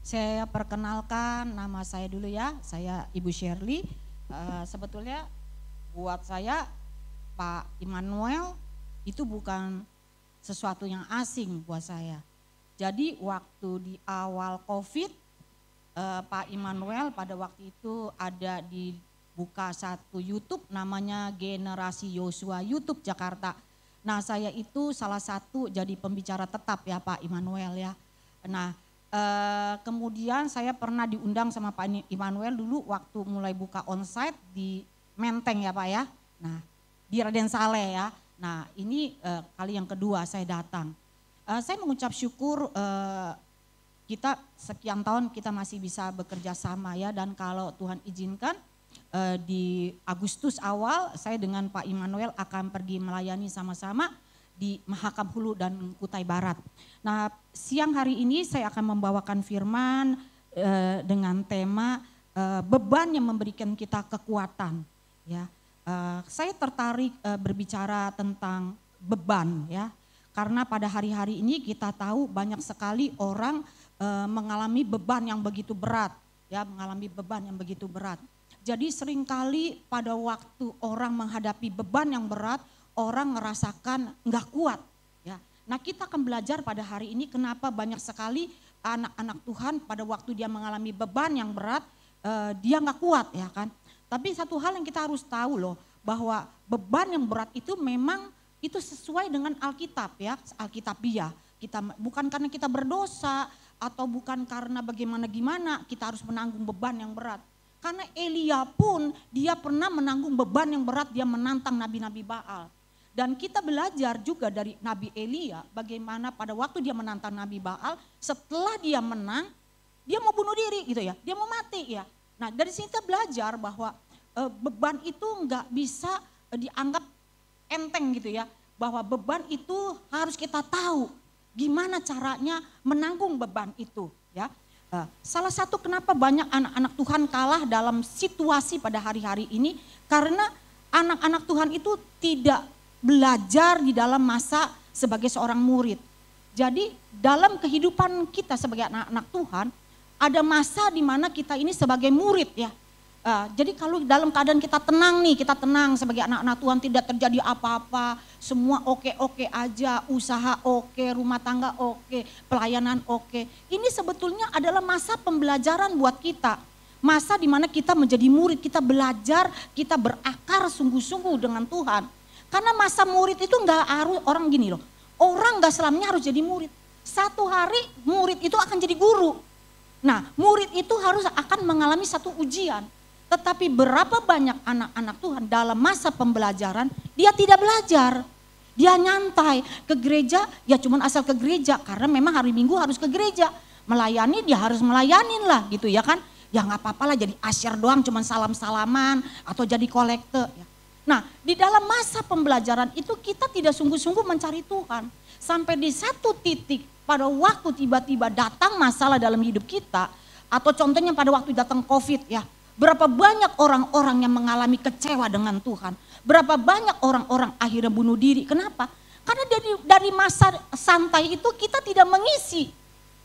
Saya perkenalkan nama saya dulu ya, saya Ibu Shirley. Sebetulnya buat saya Pak Immanuel itu bukan sesuatu yang asing buat saya. Jadi waktu di awal COVID, Pak Immanuel pada waktu itu ada di buka satu YouTube namanya Generasi Yosua YouTube Jakarta. Nah saya itu salah satu jadi pembicara tetap ya Pak Immanuel ya. Nah kemudian saya pernah diundang sama Pak Immanuel dulu waktu mulai buka onsite di Menteng ya Pak ya. Nah di Raden Saleh ya. Nah ini kali yang kedua saya datang. Saya mengucap syukur kita sekian tahun kita masih bisa bekerja sama ya. Dan kalau Tuhan izinkan di Agustus awal saya dengan Pak Immanuel akan pergi melayani sama-sama di Mahakam Hulu dan Kutai Barat. Nah siang hari ini saya akan membawakan firman dengan tema beban yang memberikan kita kekuatan. Ya, saya tertarik berbicara tentang beban ya, karena pada hari-hari ini kita tahu banyak sekali orang mengalami beban yang begitu berat, ya mengalami beban yang begitu berat. Jadi seringkali pada waktu orang menghadapi beban yang berat, orang merasakan nggak kuat. Ya. Nah kita akan belajar pada hari ini kenapa banyak sekali anak-anak Tuhan pada waktu dia mengalami beban yang berat, dia nggak kuat ya kan. Tapi satu hal yang kita harus tahu loh, bahwa beban yang berat itu memang itu sesuai dengan Alkitab ya, Alkitabiah. Kita bukan karena kita berdosa atau bukan karena bagaimana-gimana kita harus menanggung beban yang berat. Karena Elia pun dia pernah menanggung beban yang berat, dia menantang nabi-nabi Baal. Dan kita belajar juga dari Nabi Elia bagaimana pada waktu dia menantang Nabi Baal, setelah dia menang, dia mau bunuh diri gitu ya, dia mau mati ya. Nah dari sini kita belajar bahwa beban itu nggak bisa dianggap enteng gitu ya. Bahwa beban itu harus kita tahu gimana caranya menanggung beban itu ya. Salah satu kenapa banyak anak-anak Tuhan kalah dalam situasi pada hari-hari ini, karena anak-anak Tuhan itu tidak belajar di dalam masa sebagai seorang murid. Jadi dalam kehidupan kita sebagai anak-anak Tuhan, ada masa di mana kita ini sebagai murid ya. Jadi kalau dalam keadaan kita tenang nih, kita tenang sebagai anak-anak Tuhan, tidak terjadi apa-apa, semua oke-oke aja, usaha oke, rumah tangga oke, pelayanan oke. Ini sebetulnya adalah masa pembelajaran buat kita. Masa di mana kita menjadi murid, kita belajar, kita berakar sungguh-sungguh dengan Tuhan. Karena masa murid itu enggak harus, orang gini loh, orang enggak selamanya harus jadi murid. Satu hari murid itu akan jadi guru. Nah murid itu harus akan mengalami satu ujian. Tetapi berapa banyak anak-anak Tuhan dalam masa pembelajaran dia tidak belajar. Dia nyantai ke gereja, ya cuman asal ke gereja karena memang hari Minggu harus ke gereja. Melayani dia harus melayanin lah gitu ya kan. Ya gak apa-apa lah jadi asyar doang cuman salam-salaman atau jadi kolekte. Nah di dalam masa pembelajaran itu kita tidak sungguh-sungguh mencari Tuhan. Sampai di satu titik pada waktu tiba-tiba datang masalah dalam hidup kita. Atau contohnya pada waktu datang COVID ya. Berapa banyak orang-orang yang mengalami kecewa dengan Tuhan. Berapa banyak orang-orang akhirnya bunuh diri. Kenapa? Karena dari masa santai itu kita tidak mengisi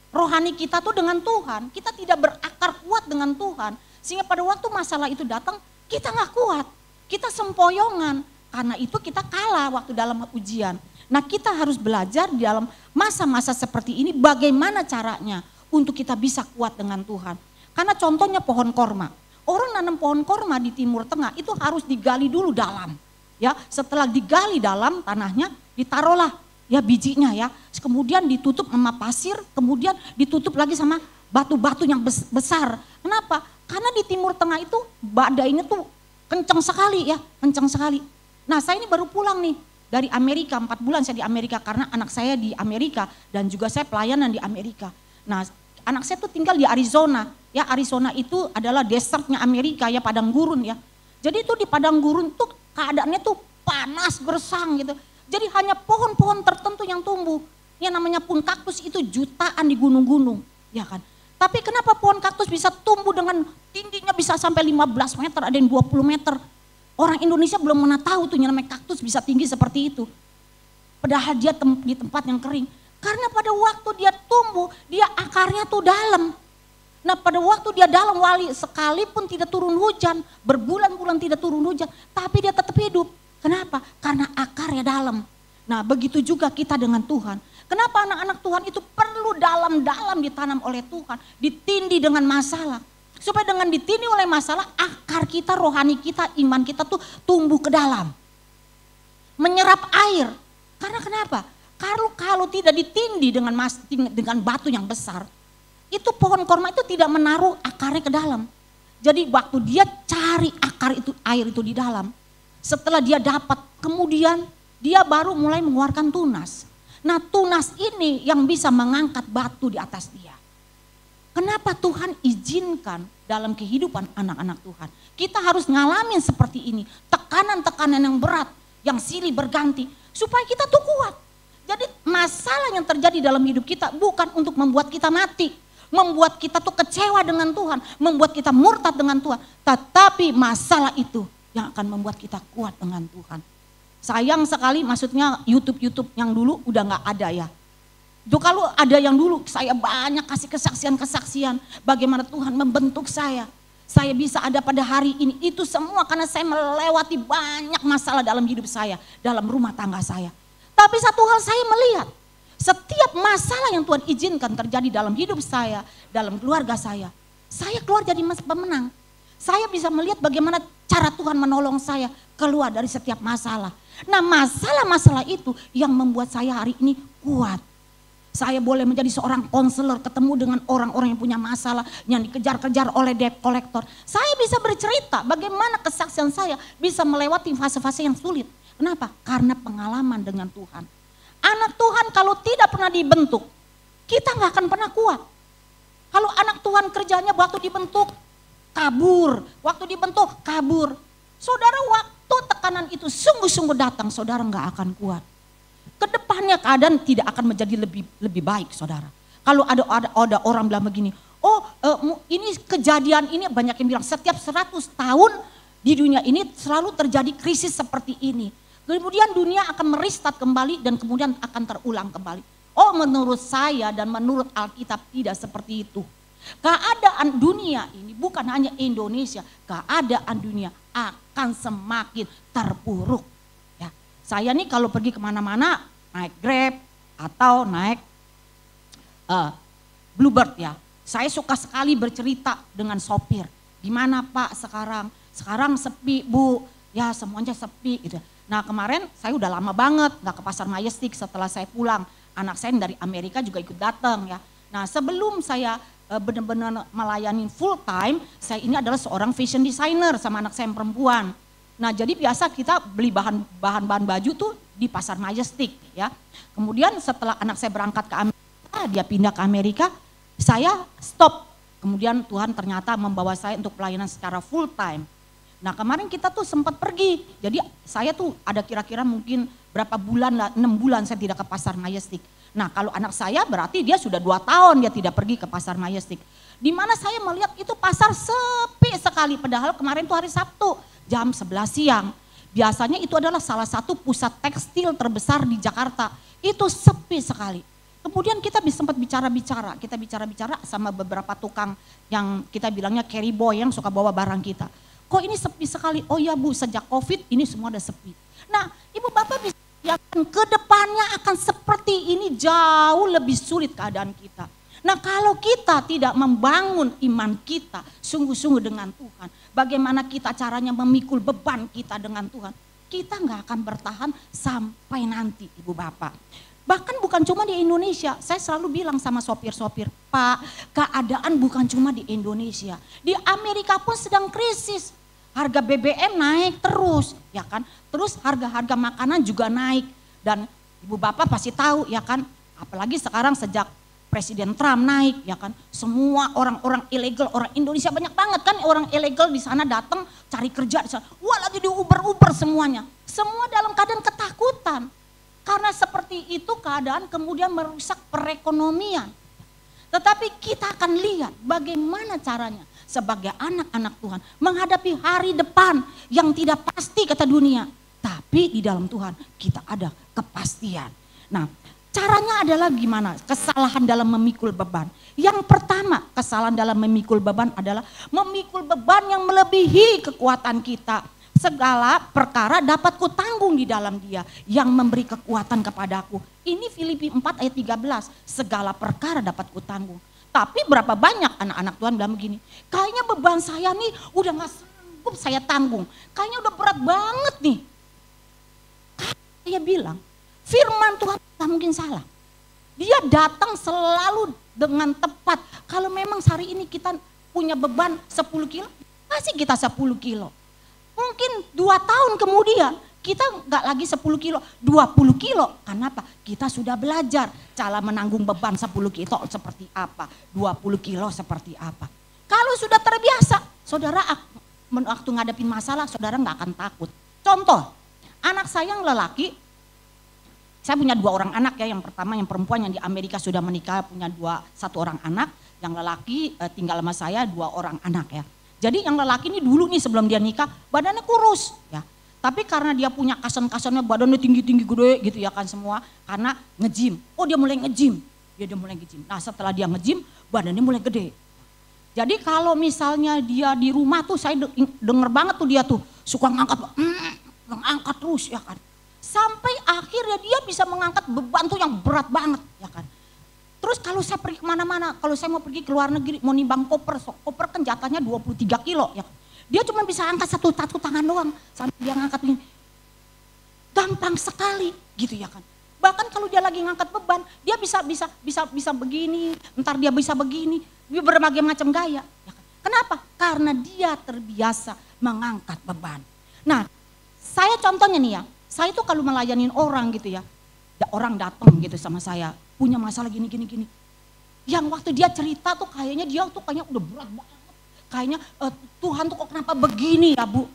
rohani kita tuh dengan Tuhan. Kita tidak berakar kuat dengan Tuhan. Sehingga pada waktu masalah itu datang kita gak kuat. Kita sempoyongan. Karena itu kita kalah waktu dalam ujian. Nah kita harus belajar di dalam masa-masa seperti ini bagaimana caranya untuk kita bisa kuat dengan Tuhan. Karena contohnya pohon korma. Orang nanam pohon korma di Timur Tengah itu harus digali dulu dalam. Ya, setelah digali dalam tanahnya, ditaruhlah ya bijinya ya. Kemudian ditutup sama pasir, kemudian ditutup lagi sama batu-batu yang besar. Kenapa? Karena di Timur Tengah itu badainya tuh kencang sekali ya, kencang sekali. Nah, saya ini baru pulang nih dari Amerika, 4 bulan saya di Amerika karena anak saya di Amerika dan juga saya pelayanan di Amerika. Nah, anak saya tuh tinggal di Arizona. Ya Arizona itu adalah desertnya Amerika ya, padang gurun ya. Jadi itu di padang gurun tuh keadaannya tuh panas gersang gitu. Jadi hanya pohon-pohon tertentu yang tumbuh. Yang namanya pun kaktus itu jutaan di gunung-gunung ya kan. Tapi kenapa pohon kaktus bisa tumbuh dengan tingginya bisa sampai 15 meter, ada yang 20 meter. Orang Indonesia belum pernah tahu tuh namanya kaktus bisa tinggi seperti itu. Padahal dia di tempat yang kering. Karena pada waktu dia tumbuh, dia akarnya tuh dalam. Nah pada waktu dia dalam wali sekalipun tidak turun hujan, berbulan-bulan tidak turun hujan, tapi dia tetap hidup. Kenapa? Karena akarnya dalam. Nah begitu juga kita dengan Tuhan. Kenapa anak-anak Tuhan itu perlu dalam-dalam ditanam oleh Tuhan, ditindih dengan masalah. Supaya dengan ditindih oleh masalah, akar kita, rohani kita, iman kita tuh tumbuh ke dalam. Menyerap air. Karena kenapa? Kalau tidak ditindih dengan batu yang besar, itu pohon korma itu tidak menaruh akarnya ke dalam. Jadi waktu dia cari akar itu, air itu di dalam, setelah dia dapat, kemudian dia baru mulai mengeluarkan tunas. Nah tunas ini yang bisa mengangkat batu di atas dia. Kenapa Tuhan izinkan dalam kehidupan anak-anak Tuhan? Kita harus ngalamin seperti ini, tekanan-tekanan yang berat, yang silih berganti, supaya kita tuh kuat. Jadi masalah yang terjadi dalam hidup kita bukan untuk membuat kita mati, membuat kita tuh kecewa dengan Tuhan, membuat kita murtad dengan Tuhan. Tetapi masalah itu yang akan membuat kita kuat dengan Tuhan. Sayang sekali maksudnya YouTube yang dulu udah gak ada ya. Itu kalau ada yang dulu saya banyak kasih kesaksian-kesaksian bagaimana Tuhan membentuk saya. Saya bisa ada pada hari ini, itu semua karena saya melewati banyak masalah dalam hidup saya, dalam rumah tangga saya. Tapi satu hal saya melihat, setiap masalah yang Tuhan izinkan terjadi dalam hidup saya, dalam keluarga saya keluar jadi pemenang. Saya bisa melihat bagaimana cara Tuhan menolong saya keluar dari setiap masalah. Nah masalah-masalah itu yang membuat saya hari ini kuat. Saya boleh menjadi seorang konselor, ketemu dengan orang-orang yang punya masalah, yang dikejar-kejar oleh debt collector. Saya bisa bercerita bagaimana kesaksian saya bisa melewati fase-fase yang sulit. Kenapa? Karena pengalaman dengan Tuhan. Anak Tuhan kalau tidak pernah dibentuk, kita gak akan pernah kuat. Kalau anak Tuhan kerjanya waktu dibentuk, kabur. Waktu dibentuk, kabur. Saudara waktu tekanan itu sungguh-sungguh datang, saudara gak akan kuat. Kedepannya keadaan tidak akan menjadi lebih baik saudara. Kalau ada orang bilang begini, ini kejadian ini banyak yang bilang setiap 100 tahun di dunia ini selalu terjadi krisis seperti ini. Kemudian dunia akan merestart kembali dan kemudian akan terulang kembali. Menurut saya dan menurut Alkitab tidak seperti itu. Keadaan dunia ini bukan hanya Indonesia, keadaan dunia akan semakin terpuruk. Ya, saya nih kalau pergi kemana-mana naik Grab atau naik Bluebird ya. Saya suka sekali bercerita dengan sopir. Gimana Pak sekarang? Sekarang sepi Bu, ya semuanya sepi gitu. Nah kemarin saya udah lama banget gak ke Pasar Majestic setelah saya pulang. Anak saya dari Amerika juga ikut datang ya. Nah sebelum saya benar-benar melayani full time, saya ini adalah seorang fashion designer sama anak saya yang perempuan. Nah jadi biasa kita beli bahan-bahan baju tuh di Pasar Majestic ya. Kemudian setelah anak saya berangkat ke Amerika, dia pindah ke Amerika, saya stop. Kemudian Tuhan ternyata membawa saya untuk pelayanan secara full time. Nah kemarin kita tuh sempat pergi, jadi saya tuh ada kira-kira mungkin berapa bulan lah, 6 bulan saya tidak ke Pasar Majestic. Nah kalau anak saya berarti dia sudah 2 tahun dia tidak pergi ke Pasar Majestic. Di mana saya melihat itu pasar sepi sekali, padahal kemarin tuh hari Sabtu jam 11 siang. Biasanya itu adalah salah satu pusat tekstil terbesar di Jakarta, itu sepi sekali. Kemudian kita sempat bicara-bicara, kita bicara-bicara sama beberapa tukang yang kita bilangnya carry boy yang suka bawa barang kita. Kok ini sepi sekali? Oh ya Bu, sejak COVID ini semua udah sepi. Nah Ibu Bapak bisa lihat ke depannya akan seperti ini jauh lebih sulit keadaan kita. Nah kalau kita tidak membangun iman kita sungguh-sungguh dengan Tuhan, bagaimana kita caranya memikul beban kita dengan Tuhan, kita gak akan bertahan sampai nanti Ibu Bapak. Bahkan bukan cuma di Indonesia, saya selalu bilang sama sopir-sopir, Pak keadaan bukan cuma di Indonesia, di Amerika pun sedang krisis. Harga BBM naik terus, ya kan? Terus harga-harga makanan juga naik. Dan Ibu Bapak pasti tahu ya kan, apalagi sekarang sejak Presiden Trump naik ya kan. Semua orang-orang ilegal, orang Indonesia banyak banget kan orang ilegal di sana datang cari kerja di sana. Wah lagi di Uber semuanya. Semua dalam keadaan ketakutan. Karena seperti itu keadaan kemudian merusak perekonomian. Tetapi kita akan lihat bagaimana caranya sebagai anak-anak Tuhan menghadapi hari depan yang tidak pasti kata dunia. Tapi di dalam Tuhan kita ada kepastian. Nah Caranya adalah gimana? Kesalahan dalam memikul beban. Yang pertama, kesalahan dalam memikul beban adalah memikul beban yang melebihi kekuatan kita. Segala perkara dapat kutanggung di dalam Dia yang memberi kekuatan kepadaku. Ini Filipi 4 ayat 13. Segala perkara dapat kutanggung. Tapi berapa banyak anak-anak Tuhan bilang begini, kayaknya beban saya nih udah gak sanggup saya tanggung. Kayaknya udah berat banget nih. Saya bilang, firman Tuhan tak mungkin salah. Dia datang selalu dengan tepat. Kalau memang hari ini kita punya beban 10 kilo, kasih kita 10 kilo. Mungkin 2 tahun kemudian kita gak lagi 10 kilo, 20 kilo. Kenapa? Kita sudah belajar cara menanggung beban 10 kilo seperti apa, 20 kilo seperti apa. Kalau sudah terbiasa, saudara waktu ngadepin masalah, saudara gak akan takut. Contoh, anak saya yang lelaki, saya punya 2 orang anak ya, yang pertama yang perempuan yang di Amerika sudah menikah punya 1 orang anak, yang lelaki tinggal sama saya 2 orang anak ya. Jadi yang lelaki ini dulu nih sebelum dia nikah badannya kurus ya. Tapi karena dia punya kasan-kasannya badannya tinggi-tinggi gede gitu ya kan semua, karena nge-gym. Oh dia mulai nge-gym, dia mulai nge-gym. Nah setelah dia nge-gym badannya mulai gede. Jadi kalau misalnya dia di rumah tuh saya denger banget tuh dia tuh suka ngangkat terus ya kan. Sampai akhirnya dia bisa mengangkat beban tuh yang berat banget ya kan. Terus kalau saya pergi kemana-mana, kalau saya mau pergi ke luar negeri, mau nimbang koper kan jatahnya 23 kilo ya. Dia cuma bisa angkat satu tangan doang sampai dia ngangkat ini. Gampang sekali gitu ya kan. Bahkan kalau dia lagi ngangkat beban, dia bisa begini, ntar dia bisa begini, dia berbagai macam gaya. Ya kan? Kenapa? Karena dia terbiasa mengangkat beban. Nah, saya contohnya nih ya, saya tuh kalau melayanin orang gitu ya, orang datang gitu sama saya, punya masalah gini. Yang waktu dia cerita tuh kayaknya dia tuh kayaknya udah berat banget. Kayaknya Tuhan tuh kok kenapa begini ya Bu.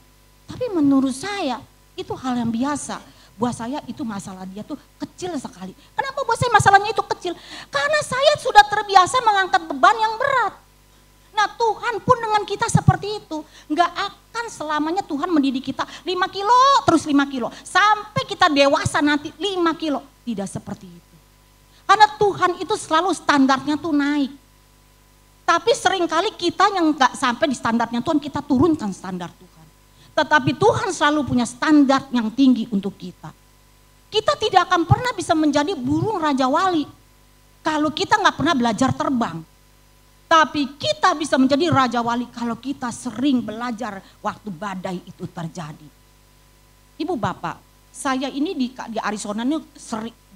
Tapi menurut saya itu hal yang biasa. Buat saya itu masalah dia tuh kecil sekali. Kenapa buat saya masalahnya itu kecil? Karena saya sudah terbiasa mengangkat beban yang berat. Nah Tuhan pun dengan kita seperti itu. Gak akan selamanya Tuhan mendidik kita 5 kilo terus 5 kilo. Sampai kita dewasa nanti 5 kilo. Tidak seperti itu. Karena Tuhan itu selalu standarnya tuh naik. Tapi seringkali kita yang gak sampai di standarnya Tuhan, kita turunkan standar Tuhan. Tetapi Tuhan selalu punya standar yang tinggi untuk kita. Kita tidak akan pernah bisa menjadi burung Raja Wali kalau kita gak pernah belajar terbang. Tapi kita bisa menjadi Raja Wali kalau kita sering belajar waktu badai itu terjadi. Ibu bapak, saya ini di Arizona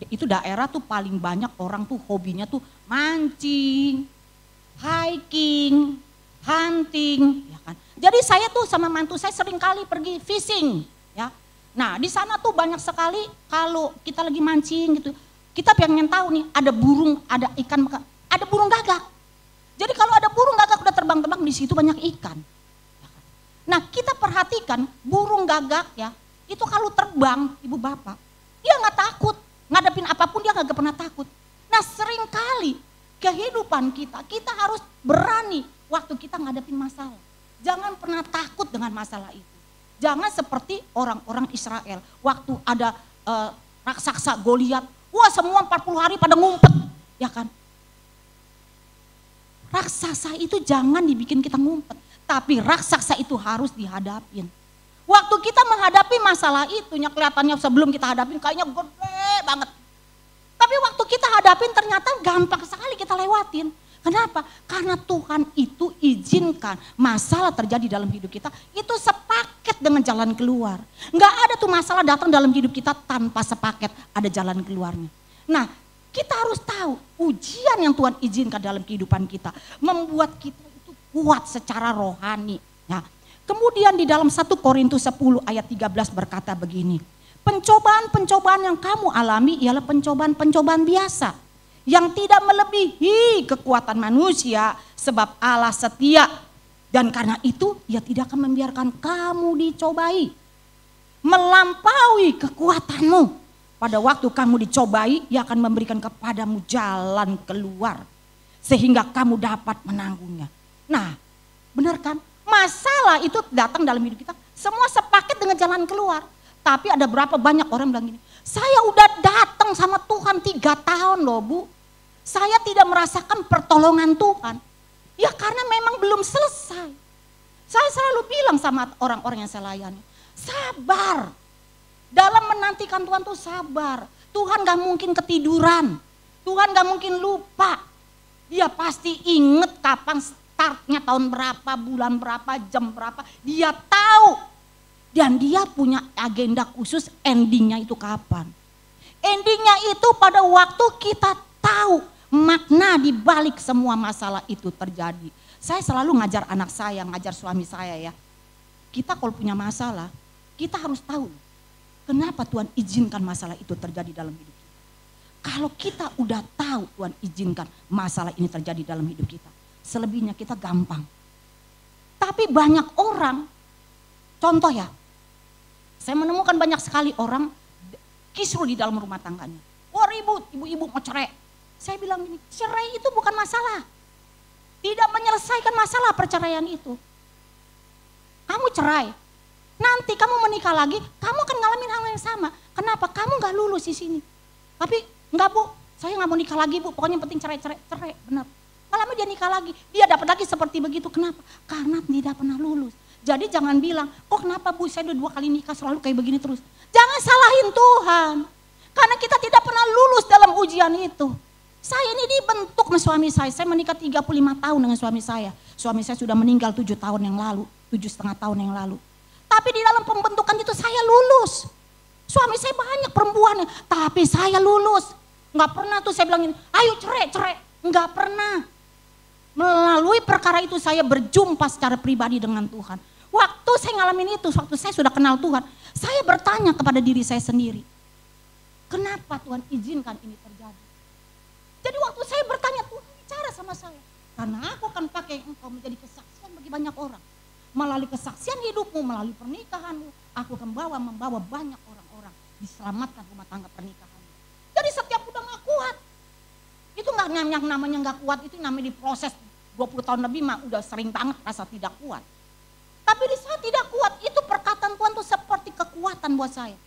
itu daerah tuh paling banyak orang tuh hobinya tuh mancing, hiking, hunting, ya kan. Jadi saya tuh sama mantu saya sering kali pergi fishing, ya. Nah di sana tuh banyak sekali kalau kita lagi mancing gitu, kita pengen tahu nih ada burung, ada ikan, ada burung gagak. Jadi kalau ada burung gagak udah terbang-terbang di situ banyak ikan. Nah kita perhatikan burung gagak ya, itu kalau terbang ibu bapak, dia nggak takut, ngadepin apapun dia nggak pernah takut. Nah sering kali kehidupan kita harus berani waktu kita ngadepin masalah. Jangan pernah takut dengan masalah itu. Jangan seperti orang-orang Israel. Waktu ada raksasa Goliat, wah semua 40 hari pada ngumpet. Ya kan? Raksasa itu jangan dibikin kita ngumpet. Tapi raksasa itu harus dihadapin. Waktu kita menghadapi masalah itu, kelihatannya sebelum kita hadapin kayaknya gede banget. Tapi waktu kita hadapin ternyata gampang sekali kita lewatin. Kenapa? Karena Tuhan itu izinkan masalah terjadi dalam hidup kita. Itu sepaket dengan jalan keluar. Enggak ada tuh masalah datang dalam hidup kita tanpa sepaket ada jalan keluarnya. Nah kita harus tahu ujian yang Tuhan izinkan dalam kehidupan kita. Membuat kita itu kuat secara rohani. Nah, kemudian di dalam 1 Korintus 10 ayat 13 berkata begini. Pencobaan-pencobaan yang kamu alami ialah pencobaan-pencobaan biasa. Yang tidak melebihi kekuatan manusia sebab Allah setia. Dan karena itu ia tidak akan membiarkan kamu dicobai. Melampaui kekuatanmu. Pada waktu kamu dicobai ia akan memberikan kepadamu jalan keluar. Sehingga kamu dapat menanggungnya. Nah benar kan? Masalah itu datang dalam hidup kita semua sepaket dengan jalan keluar. Tapi ada berapa banyak orang bilang gini, saya udah datang sama Tuhan 3 tahun loh Bu. Saya tidak merasakan pertolongan Tuhan. Ya karena memang belum selesai. Saya selalu bilang sama orang-orang yang saya layani, sabar. Dalam menantikan Tuhan tuh sabar. Tuhan gak mungkin ketiduran. Tuhan gak mungkin lupa. Dia pasti inget kapan startnya, tahun berapa, bulan berapa, jam berapa. Dia tahu. Dan dia punya agenda khusus endingnya itu kapan. Endingnya itu pada waktu kita tahu makna di balik semua masalah itu terjadi. Saya selalu ngajar anak saya, ngajar suami saya ya. Kita kalau punya masalah, kita harus tahu kenapa Tuhan izinkan masalah itu terjadi dalam hidup kita. Kalau kita udah tahu Tuhan izinkan masalah ini terjadi dalam hidup kita, selebihnya kita gampang. Tapi banyak orang, contoh ya, saya menemukan banyak sekali orang kisruh di dalam rumah tangganya. Wah ribut, ibu-ibu mau cerai. Saya bilang gini, cerai itu bukan masalah. Tidak menyelesaikan masalah perceraian itu. Kamu cerai, nanti kamu menikah lagi, kamu akan ngalamin hal yang sama. Kenapa? Kamu gak lulus di sini. Tapi enggak Bu, saya gak mau nikah lagi Bu, pokoknya yang penting cerai, benar. Lama dia nikah lagi, dia dapat lagi seperti begitu. Kenapa? Karena tidak pernah lulus. Jadi jangan bilang, kok kenapa Bu saya udah 2 kali nikah selalu kayak begini terus. Jangan salahin Tuhan. Karena kita tidak pernah lulus dalam ujian itu. Saya ini dibentuk sama suami saya menikah 35 tahun dengan suami saya. Suami saya sudah meninggal 7 tahun yang lalu, 7,5 tahun yang lalu. Tapi di dalam pembentukan itu saya lulus. Suami saya banyak perempuannya, tapi saya lulus. Nggak pernah tuh saya bilang ini, ayo cerai. Nggak pernah. Melalui perkara itu saya berjumpa secara pribadi dengan Tuhan. Waktu saya ngalamin itu, waktu saya sudah kenal Tuhan, saya bertanya kepada diri saya sendiri, kenapa Tuhan izinkan ini terjadi? Jadi waktu saya bertanya, Tuhan bicara sama saya, karena aku akan pakai engkau menjadi kesaksian bagi banyak orang. Melalui kesaksian hidupmu, melalui pernikahanmu, aku akan membawa banyak orang-orang diselamatkan rumah tangga pernikahanmu. Jadi setiap udah gak kuat, itu gak namanya gak kuat, itu namanya diproses 20 tahun lebih mah udah sering banget rasa tidak kuat. Tapi di saat tidak kuat, itu perkataan Tuhan tuh seperti kekuatan buat saya.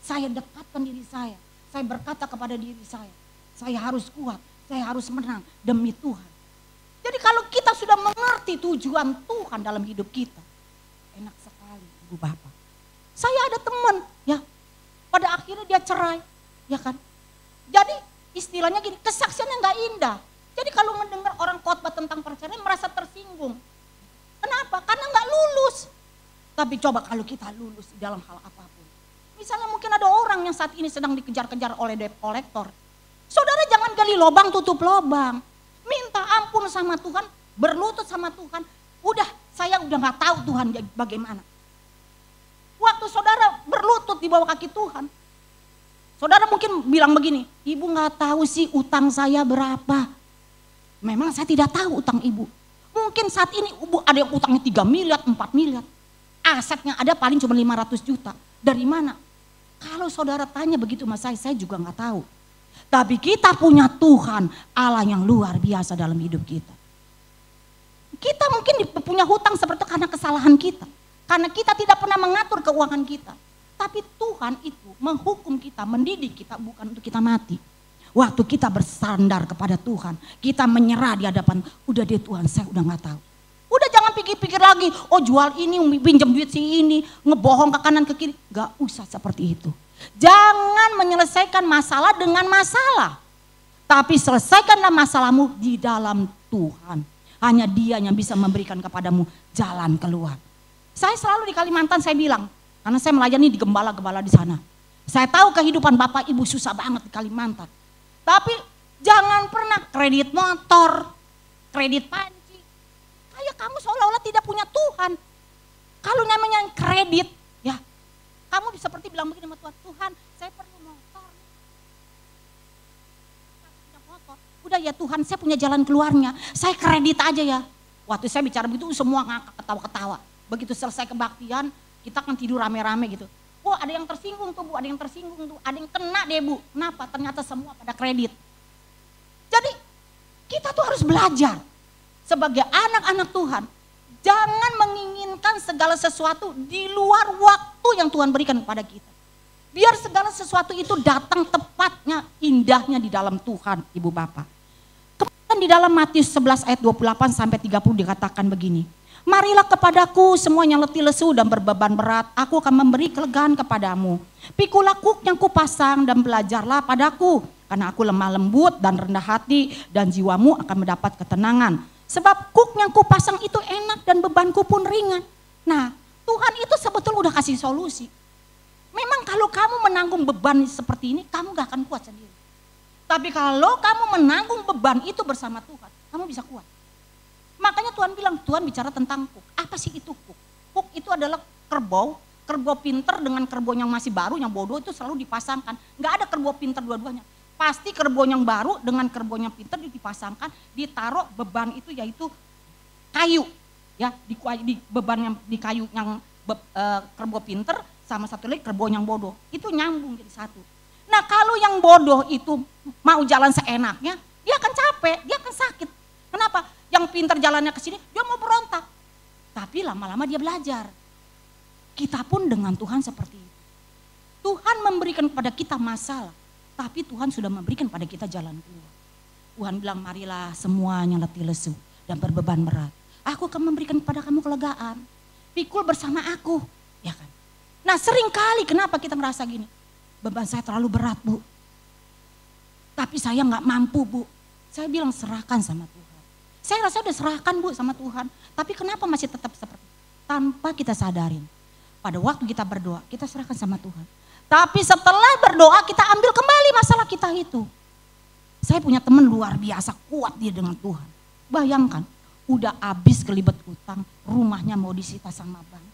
Saya dekatkan diri saya berkata kepada diri saya harus kuat, saya harus menang demi Tuhan. Jadi kalau kita sudah mengerti tujuan Tuhan dalam hidup kita, enak sekali Ibu Bapak. Saya ada teman ya, pada akhirnya dia cerai, ya kan. Jadi istilahnya gini, kesaksiannya gak indah. Jadi kalau mendengar orang khotbah tentang perceraian merasa tersinggung. Kenapa? Karena gak lulus. Tapi coba kalau kita lulus di dalam hal apapun. Misalnya mungkin ada orang yang saat ini sedang dikejar-kejar oleh debt collector. Saudara jangan gali lubang tutup lubang. Minta ampun sama Tuhan, berlutut sama Tuhan. Udah, saya udah gak tahu Tuhan bagaimana. Waktu saudara berlutut di bawah kaki Tuhan, saudara mungkin bilang begini, Ibu gak tahu sih utang saya berapa. Memang saya tidak tahu utang Ibu. Mungkin saat ini Ibu ada yang utangnya 3 miliar, 4 miliar. Asetnya ada paling cuma 500 juta. Dari mana? Kalau saudara tanya begitu sama saya juga gak tahu. Tapi kita punya Tuhan, Allah yang luar biasa dalam hidup kita. Kita mungkin punya hutang seperti itu karena kesalahan kita. Karena kita tidak pernah mengatur keuangan kita. Tapi Tuhan itu menghukum kita, mendidik kita bukan untuk kita mati. Waktu kita bersandar kepada Tuhan, kita menyerah di hadapan, udah deh Tuhan saya udah gak tahu. Udah jangan pikir-pikir lagi, oh jual ini, pinjam duit si ini, ngebohong ke kanan ke kiri. Gak usah seperti itu. Jangan menyelesaikan masalah dengan masalah. Tapi selesaikanlah masalahmu di dalam Tuhan. Hanya Dia yang bisa memberikan kepadamu jalan keluar. Saya selalu di Kalimantan saya bilang, karena saya melayani di gembala-gembala di sana. Saya tahu kehidupan Bapak Ibu susah banget di Kalimantan. Tapi jangan pernah kredit motor, kredit panci. Kayak kamu seolah-olah tidak punya Tuhan. Kalau namanya kredit, ya kamu seperti bilang begini sama Tuhan, Tuhan saya perlu motor. Udah ya Tuhan saya punya jalan keluarnya, saya kredit aja ya. Waktu saya bicara begitu semua ngakak ketawa-ketawa. Begitu selesai kebaktian, kita kan tidur rame-rame gitu. Oh ada yang tersinggung tuh Bu, ada yang tersinggung tuh, ada yang kena deh Bu. Kenapa? Ternyata semua pada kredit. Jadi kita tuh harus belajar sebagai anak-anak Tuhan. Jangan menginginkan segala sesuatu di luar waktu yang Tuhan berikan kepada kita. Biar segala sesuatu itu datang tepatnya, indahnya di dalam Tuhan, Ibu Bapak. Kemudian di dalam Matius 11 ayat 28 sampai 30 dikatakan begini. Marilah kepadaku semua yang letih lesu dan berbeban berat, aku akan memberi kelegaan kepadamu. Pikulah kuk yang kupasang dan belajarlah padaku, karena aku lemah lembut dan rendah hati, dan jiwamu akan mendapat ketenangan. Sebab kuk yang kupasang itu enak dan bebanku pun ringan. Nah, Tuhan itu sebetulnya udah kasih solusi. Memang kalau kamu menanggung beban seperti ini, kamu gak akan kuat sendiri. Tapi kalau kamu menanggung beban itu bersama Tuhan, kamu bisa kuat. Makanya Tuhan bilang, Tuhan bicara tentang kuk. Apa sih itu kuk? Kuk itu adalah kerbau pinter dengan kerbau yang masih baru, yang bodoh itu selalu dipasangkan. Gak ada kerbau pinter dua-duanya. Pasti kerbau yang baru dengan kerbau yang pinter dipasangkan, ditaruh beban itu yaitu kayu. Ya, di beban yang di kayu yang kerbau pinter, sama satu lagi kerbau yang bodoh, itu nyambung jadi satu. Nah kalau yang bodoh itu mau jalan seenaknya, dia akan capek, dia akan sakit. Kenapa? Yang pintar jalannya ke sini, dia mau berontak. Tapi lama-lama dia belajar. Kita pun dengan Tuhan seperti itu. Tuhan memberikan kepada kita masalah, tapi Tuhan sudah memberikan pada kita jalan keluar. Tuhan bilang, marilah semuanya letih lesu dan berbeban berat. Aku akan memberikan kepada kamu kelegaan. Pikul bersama aku, ya kan? Nah sering kali kenapa kita merasa gini, beban saya terlalu berat Bu, tapi saya gak mampu Bu. Saya bilang serahkan sama Tuhan. Saya rasa udah serahkan Bu sama Tuhan, tapi kenapa masih tetap seperti itu? Tanpa kita sadarin, pada waktu kita berdoa kita serahkan sama Tuhan. Tapi setelah berdoa kita ambil kembali masalah kita itu. Saya punya teman luar biasa kuat dia dengan Tuhan. Bayangkan, udah habis kelibet utang, rumahnya mau disita sama bank.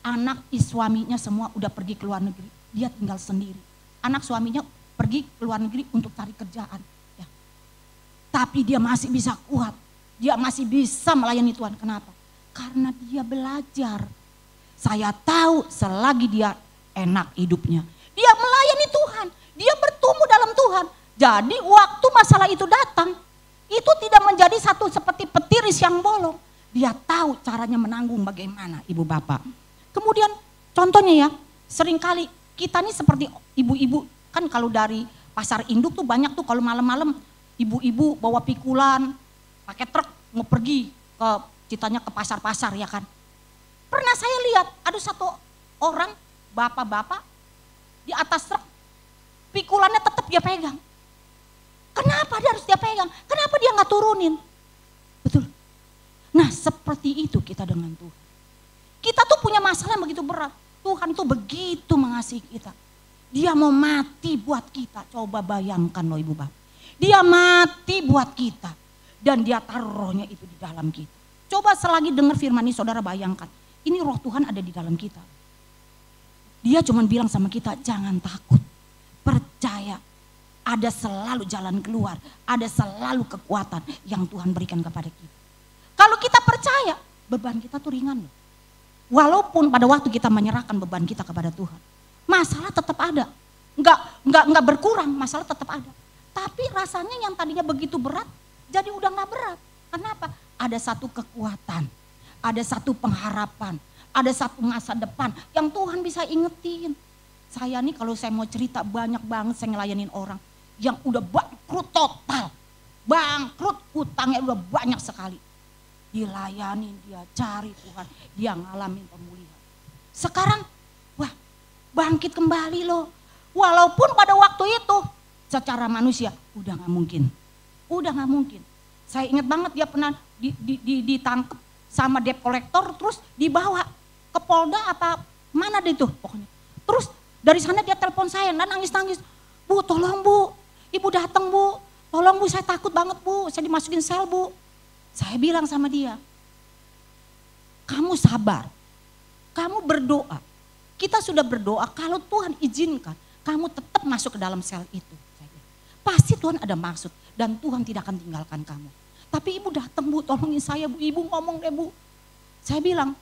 Anak suaminya semua udah pergi ke luar negeri, dia tinggal sendiri. Anak suaminya pergi ke luar negeri untuk cari kerjaan. Ya. Tapi dia masih bisa kuat, dia masih bisa melayani Tuhan. Kenapa? Karena dia belajar. Saya tahu selagi dia enak hidupnya, dia melayani Tuhan, dia bertumbuh dalam Tuhan. Jadi waktu masalah itu datang, itu tidak menjadi satu seperti petiris yang bolong. Dia tahu caranya menanggung bagaimana, Ibu Bapak. Kemudian contohnya ya, seringkali kita nih seperti ibu-ibu, kan kalau dari pasar induk tuh banyak tuh kalau malam-malam ibu-ibu bawa pikulan, pakai truk mau pergi ke ceritanya ke pasar-pasar ya kan. Pernah saya lihat ada satu orang bapak-bapak di atas truk, pikulannya tetap dia pegang. Kenapa dia harus dia pegang? Kenapa dia nggak turunin? Betul. Nah seperti itu kita dengan Tuhan. Kita tuh punya masalah yang begitu berat. Tuhan tuh begitu mengasihi kita. Dia mau mati buat kita. Coba bayangkan loh Ibu Bapak. Dia mati buat kita. Dan dia taruh rohnya itu di dalam kita. Coba selagi dengar firman ini saudara bayangkan. Ini roh Tuhan ada di dalam kita. Dia cuma bilang sama kita, jangan takut. Percaya. Ada selalu jalan keluar. Ada selalu kekuatan yang Tuhan berikan kepada kita. Kalau kita percaya, beban kita tuh ringan loh. Walaupun pada waktu kita menyerahkan beban kita kepada Tuhan, masalah tetap ada. Enggak berkurang, masalah tetap ada. Tapi rasanya yang tadinya begitu berat, jadi udah gak berat. Kenapa? Ada satu kekuatan, ada satu pengharapan, ada satu masa depan yang Tuhan bisa ingetin. Saya nih kalau saya mau cerita banyak banget saya ngelayanin orang yang udah bangkrut total. Bangkrut, utangnya udah banyak sekali. Dilayani, dia cari Tuhan, dia ngalamin pemulihan. Sekarang, wah bangkit kembali loh. Walaupun pada waktu itu secara manusia udah gak mungkin. Udah gak mungkin. Saya ingat banget dia pernah ditangkap sama debt collector terus dibawa ke Polda apa mana deh tuh pokoknya. Terus dari sana dia telepon saya dan nangis-nangis. Bu tolong Bu, Ibu datang Bu. Tolong Bu saya takut banget Bu, saya dimasukin sel Bu. Saya bilang sama dia, kamu sabar, kamu berdoa. Kita sudah berdoa, kalau Tuhan izinkan, kamu tetap masuk ke dalam sel itu. Pasti Tuhan ada maksud dan Tuhan tidak akan tinggalkan kamu. Tapi Ibu datang Bu, tolongin saya Bu, Ibu ngomong deh Bu. Saya bilang,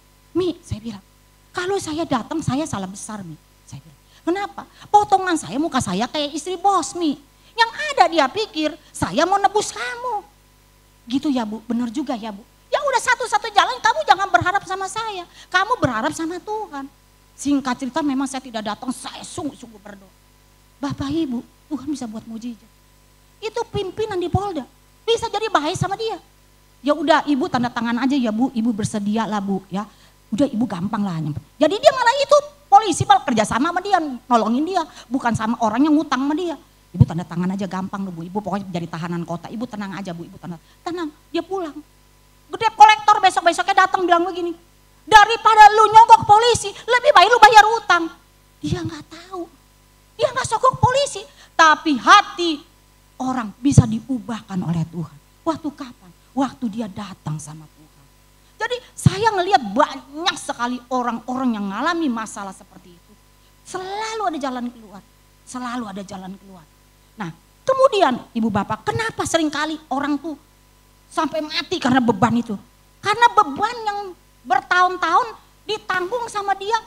saya bilang, kalau saya datang saya salah besar Saya bilang, kenapa? Potongan saya muka saya kayak istri bos Yang ada dia pikir, saya mau nebus kamu. Gitu ya Bu, benar juga ya Bu. Ya udah satu-satu jalan, kamu jangan berharap sama saya. Kamu berharap sama Tuhan. Singkat cerita memang saya tidak datang, saya sungguh-sungguh berdoa. Bapak Ibu, Tuhan bisa buat mujizat. Itu pimpinan di Polda, bisa jadi bahaya sama dia. Ya udah ibu tanda tangan aja ya bu, ibu bersedia lah bu ya. Udah ibu gampang lah nyampe. Jadi dia malah itu polisi malah kerja sama dia, nolongin dia. Bukan sama orang yang ngutang sama dia. Ibu tanda tangan aja gampang loh bu, ibu pokoknya jadi tahanan kota. Ibu tenang aja bu, ibu tenang. Dia pulang. Gede kolektor besok-besoknya datang bilang begini. Daripada lu nyogok polisi, lebih baik lu bayar utang. Dia gak tahu, dia gak sogok polisi. Tapi hati orang bisa diubahkan oleh Tuhan. Waktu kapan? Waktu dia datang sama Tuhan. Jadi saya ngelihat banyak sekali orang-orang yang mengalami masalah seperti itu. Selalu ada jalan keluar. Selalu ada jalan keluar. Nah kemudian ibu bapak, kenapa seringkali orang tuh sampai mati karena beban itu? Karena beban yang bertahun-tahun ditanggung sama dia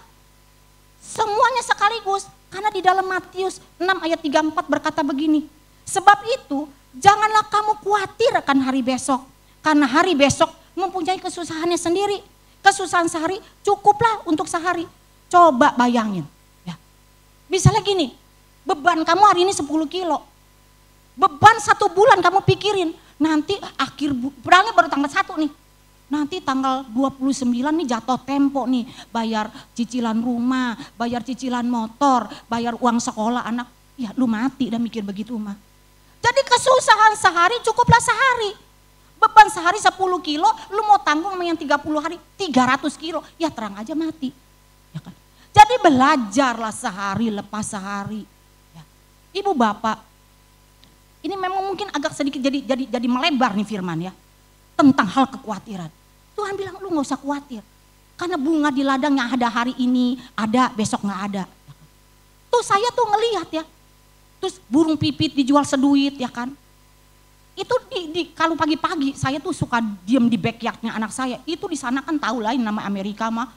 semuanya sekaligus. Karena di dalam Matius 6 ayat 34 berkata begini. Sebab itu janganlah kamu khawatir akan hari besok. Karena hari besok mempunyai kesusahannya sendiri. Kesusahan sehari cukuplah untuk sehari. Coba bayangin. Ya. Misalnya gini, beban kamu hari ini 10 kilo. Beban 1 bulan kamu pikirin. Nanti berangnya baru tanggal 1 nih. Nanti tanggal 29 nih jatuh tempo nih. Bayar cicilan rumah, bayar cicilan motor, bayar uang sekolah anak. Ya lu mati dan mikir begitu mah. Jadi kesusahan sehari cukuplah sehari. Beban sehari 10 kilo, lu mau tanggung sama yang 30 hari 300 kilo. Ya terang aja mati. Ya kan? Jadi belajarlah sehari lepas sehari. Ya. Ibu bapak, ini memang mungkin agak sedikit jadi melebar nih firman ya. Tentang hal kekhawatiran. Tuhan bilang lu gak usah khawatir. Karena bunga di ladang yang ada hari ini ada, besok gak ada. Tuh saya tuh ngelihat ya. Terus burung pipit dijual seduit ya kan. Itu kalau pagi-pagi saya tuh suka diem di backyardnya anak saya. Itu di sana kan tahu lain nama Amerika mah.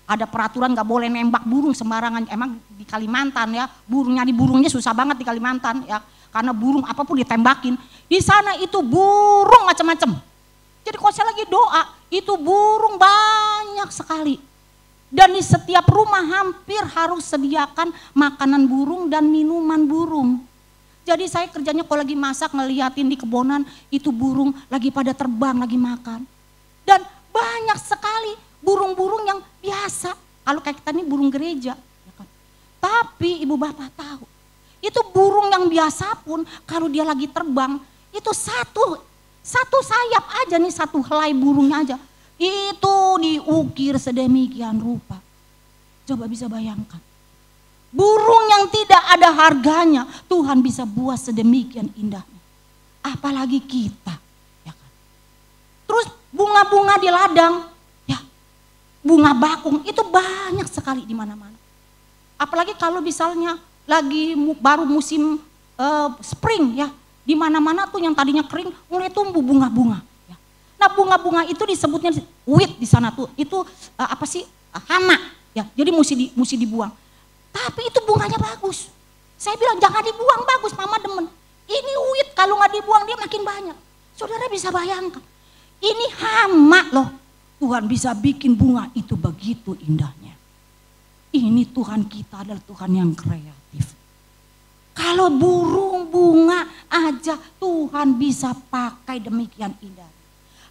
Ada peraturan gak boleh nembak burung sembarangan. Emang di Kalimantan ya, burungnya susah banget di Kalimantan ya. Karena burung apapun ditembakin. Di sana itu burung macam-macam. Jadi kalau saya lagi doa, itu burung banyak sekali. Dan di setiap rumah hampir harus sediakan makanan burung dan minuman burung. Jadi saya kerjanya kalau lagi masak ngeliatin di kebonan, itu burung lagi pada terbang, lagi makan. Dan banyak sekali burung-burung yang biasa. Kalau kayak kita ini burung gereja. Ya kan? Tapi ibu bapak tahu, itu burung yang biasa pun kalau dia lagi terbang, itu satu sayap aja nih, satu helai burungnya aja. Itu diukir sedemikian rupa. Coba bisa bayangkan. Burung yang tidak ada harganya, Tuhan bisa buat sedemikian indahnya. Apalagi kita. Ya kan? Terus bunga-bunga di ladang, ya, bunga bakung itu banyak sekali di mana-mana. Apalagi kalau misalnya lagi baru musim spring ya, di mana-mana tuh yang tadinya kering mulai tumbuh bunga-bunga. Ya. Nah bunga-bunga itu disebutnya wit di sana tuh, itu hama, ya, jadi mesti dibuang. Tapi itu bunganya bagus. Saya bilang jangan dibuang, bagus, mama demen. Ini wit kalau nggak dibuang dia makin banyak. Saudara bisa bayangkan, ini hama loh. Tuhan bisa bikin bunga itu begitu indahnya. Ini Tuhan kita adalah Tuhan yang kreatif. Kalau burung bunga aja Tuhan bisa pakai demikian indah.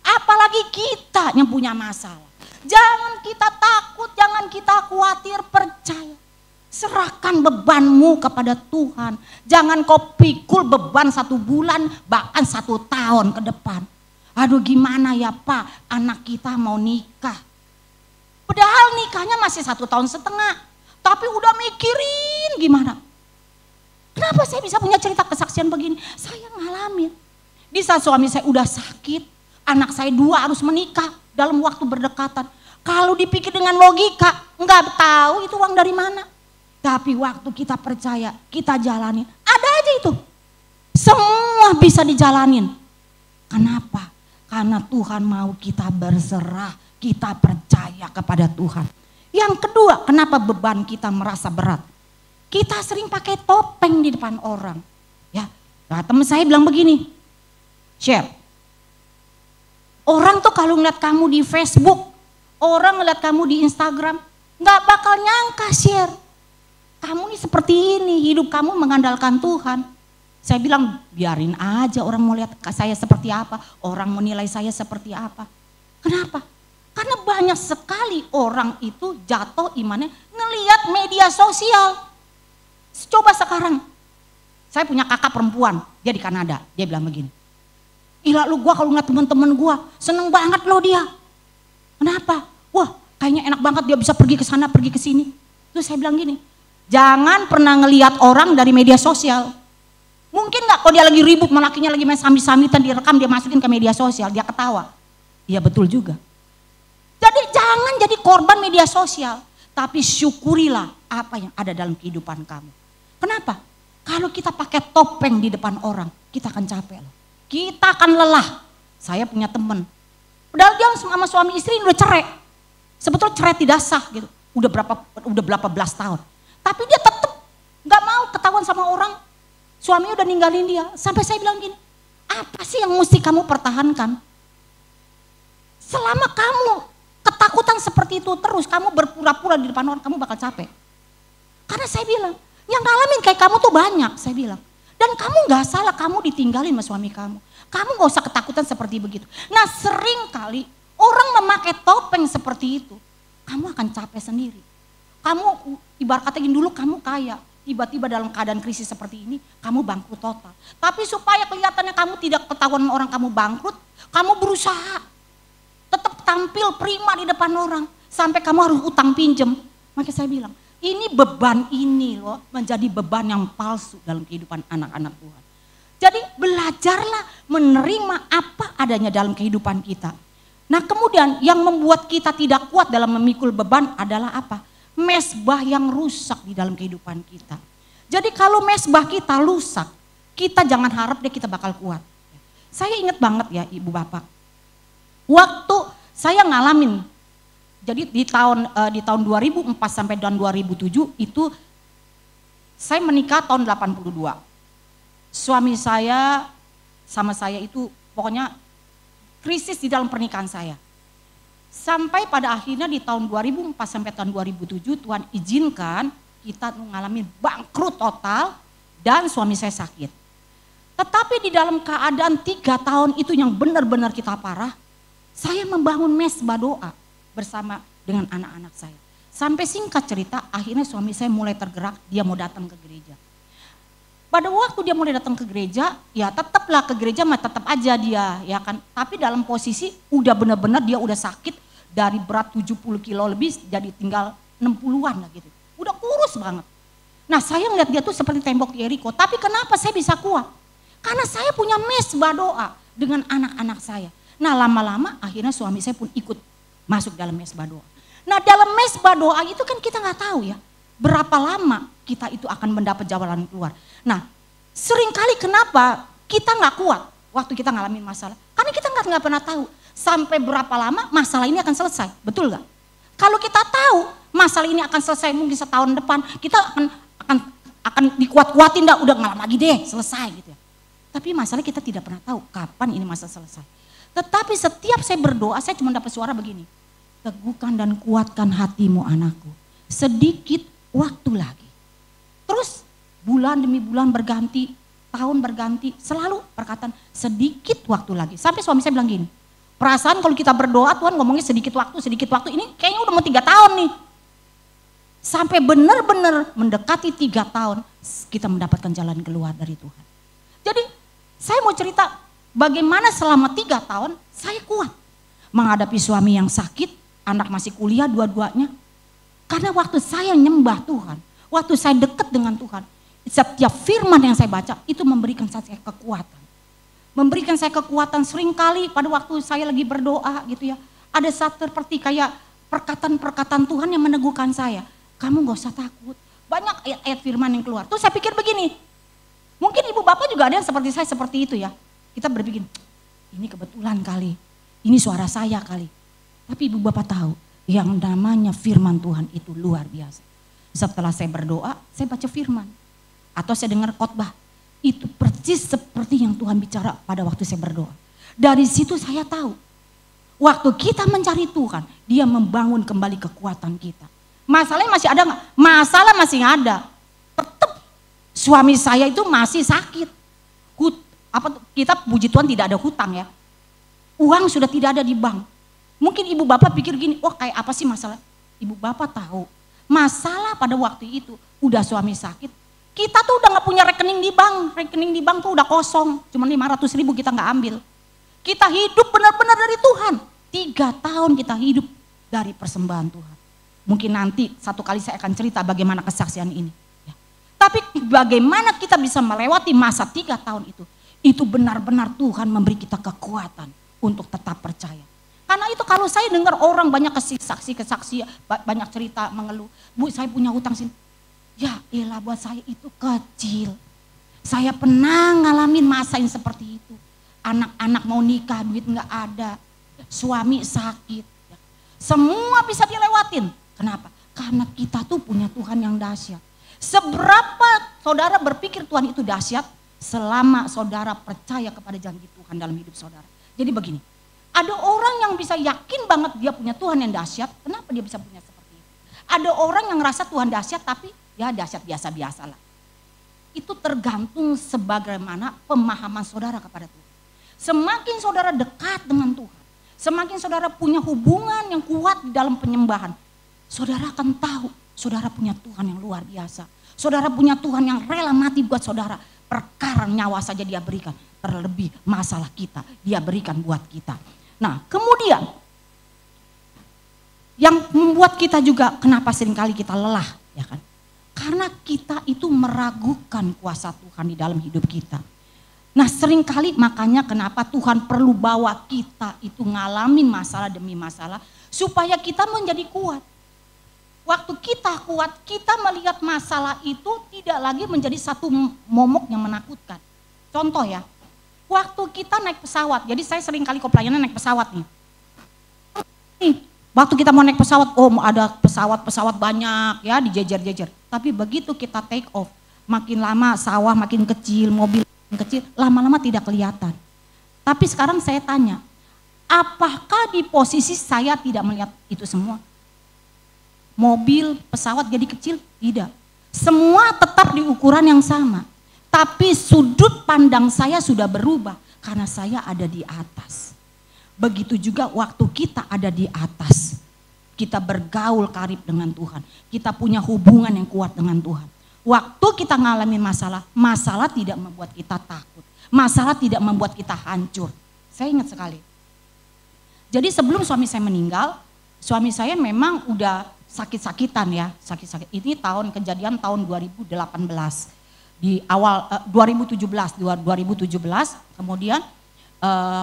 Apalagi kita yang punya masalah. Jangan kita takut, jangan kita khawatir, percaya. Serahkan bebanmu kepada Tuhan. Jangan kau pikul beban 1 bulan, bahkan 1 tahun ke depan. Aduh gimana ya Pak, anak kita mau nikah. Padahal nikahnya masih 1,5 tahun. Tapi udah mikirin gimana. Kenapa saya bisa punya cerita kesaksian begini? Saya ngalamin. Di saat suami saya udah sakit, anak saya 2 harus menikah dalam waktu berdekatan. Kalau dipikir dengan logika, nggak tahu itu uang dari mana. Tapi waktu kita percaya, kita jalanin, ada aja itu. Semua bisa dijalanin. Kenapa? Karena Tuhan mau kita berserah, kita percaya kepada Tuhan. Yang kedua, kenapa beban kita merasa berat? Kita sering pakai topeng di depan orang. Ya, nah, teman saya bilang begini, share. Orang tuh kalau ngeliat kamu di Facebook, orang ngeliat kamu di Instagram, Nggak bakal nyangka share. Kamu nih seperti ini, hidup kamu mengandalkan Tuhan. Saya bilang biarin aja orang mau lihat saya seperti apa, orang mau nilai saya seperti apa. Kenapa? Karena banyak sekali orang itu jatuh imannya ngelihat media sosial. Coba sekarang, saya punya kakak perempuan, dia di Kanada, dia bilang begini. Gila lu, gua kalau ngeliat teman-teman gua seneng banget loh dia. Kenapa? Wah kayaknya enak banget dia bisa pergi ke sana, pergi ke sini. Terus saya bilang gini, jangan pernah ngelihat orang dari media sosial. Mungkin gak kalau dia lagi ribut, lakinya lagi main samit-samitan, direkam, dia masukin ke media sosial, dia ketawa. Iya betul juga. Jadi jangan jadi korban media sosial, tapi syukurilah apa yang ada dalam kehidupan kamu. Kenapa? Kalau kita pakai topeng di depan orang, kita akan capek loh. Kita akan lelah. Saya punya temen, padahal dia sama suami istri udah cerai. Sebetulnya cerai tidak sah gitu, udah berapa belas tahun. Tapi dia tetap gak mau ketahuan sama orang, suaminya udah ninggalin dia. Sampai saya bilang gini, apa sih yang mesti kamu pertahankan? Selama kamu ketakutan seperti itu terus, kamu berpura-pura di depan orang, kamu bakal capek. Karena saya bilang, yang ngalamin kayak kamu tuh banyak, saya bilang. Dan kamu gak salah, kamu ditinggalin sama suami kamu. Kamu gak usah ketakutan seperti begitu. Nah sering kali orang memakai topeng seperti itu, kamu akan capek sendiri. Kamu ibarat kata gini, dulu kamu kaya, tiba-tiba dalam keadaan krisis seperti ini, kamu bangkrut total. Tapi supaya kelihatannya kamu tidak ketahuan orang kamu bangkrut, kamu berusaha. Tetap tampil prima di depan orang, sampai kamu harus utang pinjem. Makanya saya bilang, ini beban ini loh menjadi beban yang palsu dalam kehidupan anak-anak Tuhan. Jadi belajarlah menerima apa adanya dalam kehidupan kita. Nah kemudian yang membuat kita tidak kuat dalam memikul beban adalah apa? Mezbah yang rusak di dalam kehidupan kita. Jadi kalau mezbah kita rusak, kita jangan harap deh kita bakal kuat. Saya ingat banget ya ibu bapak, waktu saya ngalamin, jadi di tahun 2004 sampai tahun 2007 itu saya menikah tahun 82. Suami saya sama saya itu pokoknya krisis di dalam pernikahan saya. Sampai pada akhirnya di tahun 2004 sampai tahun 2007 Tuhan izinkan kita mengalami bangkrut total dan suami saya sakit. Tetapi di dalam keadaan 3 tahun itu yang benar-benar kita parah, saya membangun mezbah doa bersama dengan anak-anak saya. Sampai singkat cerita, akhirnya suami saya mulai tergerak, dia mau datang ke gereja. Pada waktu dia mulai datang ke gereja, ya tetaplah ke gereja, tetap aja dia, ya kan. Tapi dalam posisi udah benar-benar dia udah sakit dari berat 70 kilo lebih jadi tinggal 60-an lah gitu. Udah kurus banget. Nah saya ngeliat dia tuh seperti tembok Yeriko, tapi kenapa saya bisa kuat? Karena saya punya mezbah doa dengan anak-anak saya. Nah lama-lama akhirnya suami saya pun ikut masuk dalam mezbah doa. Nah dalam mezbah doa itu kan kita nggak tahu ya berapa lama kita itu akan mendapat jalan keluar. Nah seringkali kenapa kita nggak kuat waktu kita ngalamin masalah? Karena kita nggak pernah tahu sampai berapa lama masalah ini akan selesai, betul nggak? Kalau kita tahu masalah ini akan selesai mungkin setahun depan, kita akan dikuat-kuatin dah, udah nggak lama lagi deh selesai gitu ya. Tapi masalah kita tidak pernah tahu kapan ini masalah selesai. Tetapi setiap saya berdoa, saya cuma dapat suara begini. Teguhkan dan kuatkan hatimu anakku. Sedikit waktu lagi. Terus bulan demi bulan berganti, tahun berganti, selalu perkataan sedikit waktu lagi. Sampai suami saya bilang gini, perasaan kalau kita berdoa Tuhan ngomongnya sedikit waktu, ini kayaknya udah mau 3 tahun nih. Sampai benar-benar mendekati 3 tahun, kita mendapatkan jalan keluar dari Tuhan. Jadi saya mau cerita bagaimana selama 3 tahun saya kuat menghadapi suami yang sakit, anak masih kuliah dua-duanya. Karena waktu saya nyembah Tuhan, waktu saya dekat dengan Tuhan, setiap firman yang saya baca itu memberikan saya kekuatan. Memberikan saya kekuatan seringkali pada waktu saya lagi berdoa gitu ya. Ada satu seperti kayak perkataan-perkataan Tuhan yang meneguhkan saya. Kamu gak usah takut. Banyak ayat-ayat firman yang keluar. Terus saya pikir begini, mungkin ibu bapak juga ada yang seperti saya seperti itu ya. Kita berpikir, ini kebetulan kali, ini suara saya kali. Tapi ibu bapak tahu, yang namanya firman Tuhan itu luar biasa. Setelah saya berdoa, saya baca firman. Atau saya dengar khotbah. Itu persis seperti yang Tuhan bicara pada waktu saya berdoa. Dari situ saya tahu, waktu kita mencari Tuhan, Dia membangun kembali kekuatan kita. Masalahnya masih ada nggak? Masalah masih ada. Tetap suami saya itu masih sakit. Kita puji Tuhan tidak ada hutang ya. Uang sudah tidak ada di bank. Mungkin ibu bapak pikir gini, wah kayak apa sih masalah? Ibu bapak tahu, masalah pada waktu itu udah suami sakit. Kita tuh udah gak punya rekening di bank tuh udah kosong. Cuma 500.000 kita gak ambil. Kita hidup benar-benar dari Tuhan. 3 tahun kita hidup dari persembahan Tuhan. Mungkin nanti satu kali saya akan cerita bagaimana kesaksian ini. Ya. Tapi bagaimana kita bisa melewati masa 3 tahun itu benar-benar Tuhan memberi kita kekuatan untuk tetap percaya. Karena itu kalau saya dengar orang banyak kesaksian, banyak cerita mengeluh, Bu saya punya hutang sini. Ya elah buat saya itu kecil. Saya pernah ngalamin masa yang seperti itu. Anak-anak mau nikah duit gak ada. Suami sakit. Semua bisa dilewatin. Kenapa? Karena kita tuh punya Tuhan yang dahsyat. Seberapa saudara berpikir Tuhan itu dahsyat, selama saudara percaya kepada janji Tuhan dalam hidup saudara. Jadi begini, ada orang yang bisa yakin banget dia punya Tuhan yang dahsyat, kenapa dia bisa punya seperti itu? Ada orang yang ngerasa Tuhan dahsyat tapi ya dahsyat biasa-biasa lah. Itu tergantung sebagaimana pemahaman saudara kepada Tuhan. Semakin saudara dekat dengan Tuhan, semakin saudara punya hubungan yang kuat di dalam penyembahan, saudara akan tahu saudara punya Tuhan yang luar biasa. Saudara punya Tuhan yang rela mati buat saudara. Perkara nyawa saja dia berikan, terlebih masalah kita dia berikan buat kita. Nah kemudian yang membuat kita juga kenapa seringkali kita lelah ya kan? Karena kita itu meragukan kuasa Tuhan di dalam hidup kita. Nah seringkali makanya kenapa Tuhan perlu bawa kita itu ngalamin masalah demi masalah supaya kita menjadi kuat. Waktu kita kuat, kita melihat masalah itu tidak lagi menjadi satu momok yang menakutkan. Contoh ya, waktu kita naik pesawat, jadi saya sering kali pelayanan naik pesawat nih. Waktu kita mau naik pesawat, ada pesawat-pesawat banyak ya dijejer-jejer. Tapi begitu kita take off, makin lama sawah makin kecil, mobil makin kecil, lama-lama tidak kelihatan. Tapi sekarang saya tanya, apakah di posisi saya tidak melihat itu semua? Mobil, pesawat jadi kecil? Tidak. Semua tetap di ukuran yang sama. Tapi sudut pandang saya sudah berubah karena saya ada di atas. Begitu juga waktu kita ada di atas. Kita bergaul karib dengan Tuhan. Kita punya hubungan yang kuat dengan Tuhan. Waktu kita ngalamin masalah, masalah tidak membuat kita takut. Masalah tidak membuat kita hancur. Saya ingat sekali. Jadi sebelum suami saya meninggal, suami saya memang udah sakit-sakitan ya, sakit-sakit. Ini kejadian tahun 2018. Di awal 2017, kemudian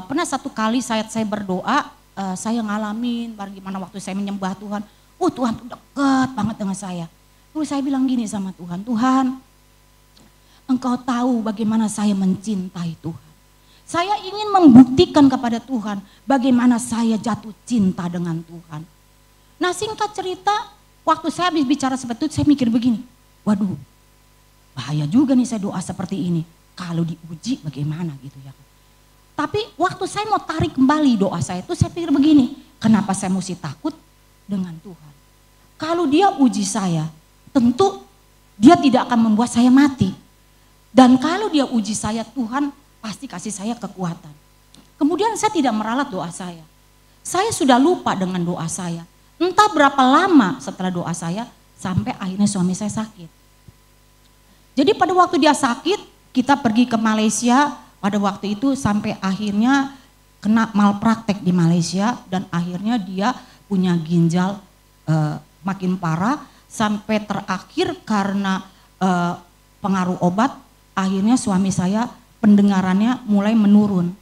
pernah satu kali saya berdoa, saya ngalamin bagaimana waktu saya menyembah Tuhan. Tuhan tuh dekat banget dengan saya. Terus saya bilang gini sama Tuhan, Tuhan, Engkau tahu bagaimana saya mencintai Tuhan. Saya ingin membuktikan kepada Tuhan bagaimana saya jatuh cinta dengan Tuhan. Nah singkat cerita, waktu saya habis bicara seperti itu, saya mikir begini, waduh bahaya juga nih saya doa seperti ini. Kalau diuji bagaimana gitu ya. Tapi waktu saya mau tarik kembali doa saya itu, saya pikir begini, kenapa saya mesti takut dengan Tuhan? Kalau dia uji saya, tentu dia tidak akan membuat saya mati. Dan kalau dia uji saya, Tuhan pasti kasih saya kekuatan. Kemudian saya tidak meralat doa saya. Saya sudah lupa dengan doa saya. Entah berapa lama setelah doa saya, sampai akhirnya suami saya sakit. Jadi pada waktu dia sakit, kita pergi ke Malaysia, pada waktu itu sampai akhirnya kena malpraktek di Malaysia, dan akhirnya dia punya ginjal makin parah, sampai terakhir karena pengaruh obat, akhirnya suami saya pendengarannya mulai menurun.